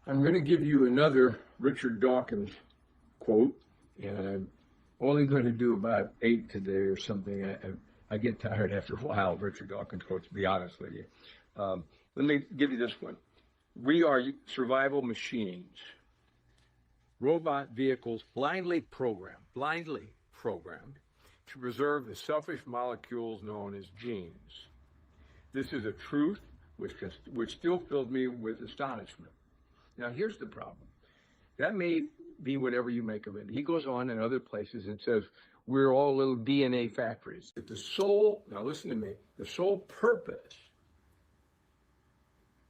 I'm going to give you another Richard Dawkins quote, and I'm only going to do about 8 today or something. I get tired after a while of Richard Dawkins quotes, to be honest with you. Let me give you this one. We are survival machines, robot vehicles blindly programmed to preserve the selfish molecules known as genes. This is a truth which still fills me with astonishment. Now, here's the problem. That may be whatever you make of it. He goes on in other places and says, we're all little DNA factories. That the sole, now listen to me, the sole purpose,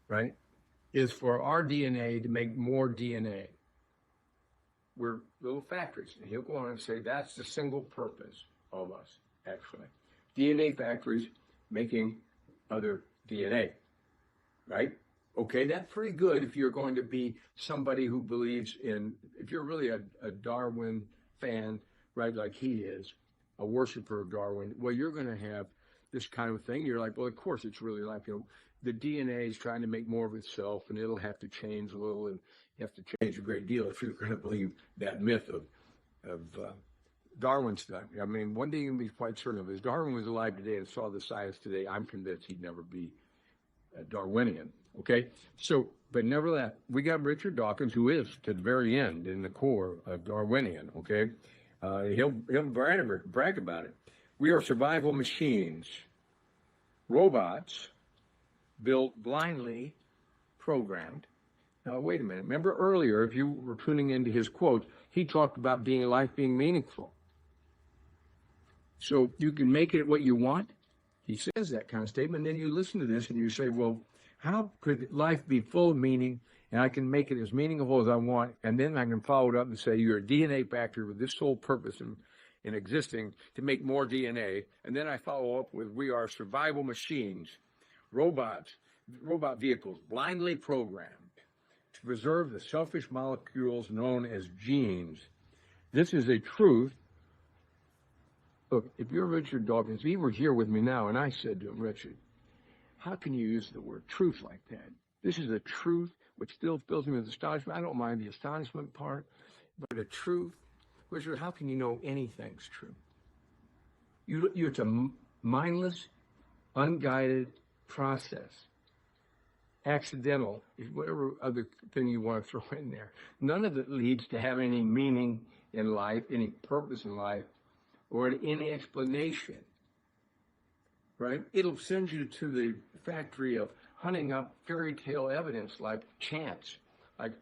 right, is for our DNA to make more DNA. We're little factories. And he'll go on and say that's the single purpose of us, actually. DNA factories making other DNA, right? Okay, that's pretty good if you're going to be somebody who believes in, if you're really a Darwin fan, right, like he is, a worshiper of Darwin, well, you're going to have this kind of thing. You're like, well, of course it's really like, the DNA is trying to make more of itself, and it'll have to change a little, and you have to change a great deal if you're going to believe that myth of Darwin's stuff. I mean, one thing you can be quite certain of is Darwin was alive today and saw the science today, I'm convinced he'd never be a Darwinian. Okay, so, but nevertheless, we got Richard Dawkins, who is, to the very end, in the core, of Darwinian, okay? He'll brag about it. We are survival machines, robots built blindly programmed. Now, wait a minute. Remember earlier, if you were tuning into his quote, he talked about life being meaningful. So you can make it what you want. He says that kind of statement, and then you listen to this and you say, well, how could life be full of meaning, and I can make it as meaningful as I want, and then I can follow it up and say you're a DNA factory with this sole purpose in existing to make more DNA, and then I follow up with we are survival machines, robot vehicles blindly programmed to preserve the selfish molecules known as genes. This is a truth. Look, if you're Richard Dawkins, if he were here with me now and I said to him, Richard, how can you use the word truth like that? This is a truth which still fills me with astonishment. I don't mind the astonishment part, but a truth, Richard, how can you know anything's true? It's a mindless, unguided process. Accidental, whatever other thing you want to throw in there. None of it leads to having any meaning in life, any purpose in life, or any explanation, right? It'll send you to the factory of hunting up fairy tale evidence like chance. Like,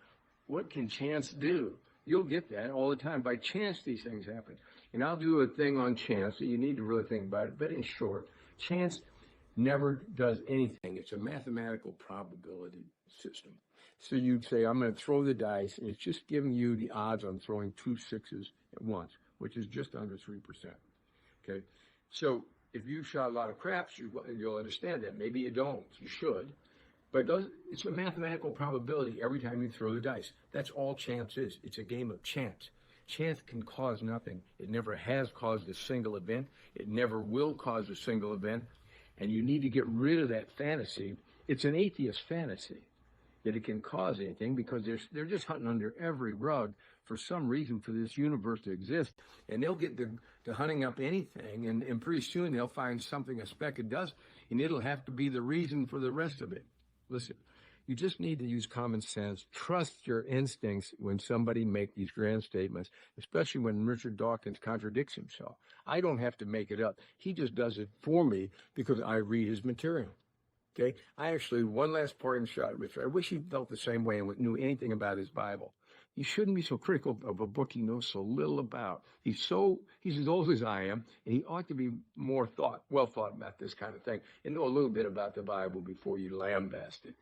what can chance do? You'll get that all the time. By chance, these things happen. And I'll do a thing on chance that you need to really think about it. But in short, chance never does anything. It's a mathematical probability system. So you'd say, I'm going to throw the dice, and it's just giving you the odds on throwing 2 sixes at once, which is just under 3%. Okay? So if you shot a lot of craps, you'll understand that. Maybe you don't. You should. But it's a mathematical probability every time you throw the dice. That's all chance is. It's a game of chance. Chance can cause nothing. It never has caused a single event. It never will cause a single event. And you need to get rid of that fantasy. It's an atheist fantasy that it can cause anything because they're just hunting under every rug for some reason for this universe to exist. And they'll get to hunting up anything, and pretty soon they'll find something, a speck of dust, and it'll have to be the reason for the rest of it. Listen, you just need to use common sense. Trust your instincts when somebody makes these grand statements, especially when Richard Dawkins contradicts himself. I don't have to make it up. He just does it for me because I read his material. Okay? I actually, one last parting shot, Richard. I wish he felt the same way and knew anything about his Bible. You shouldn't be so critical of a book he knows so little about. He's as old as I am, and he ought to be more well thought about this kind of thing and know a little bit about the Bible before you lambast it.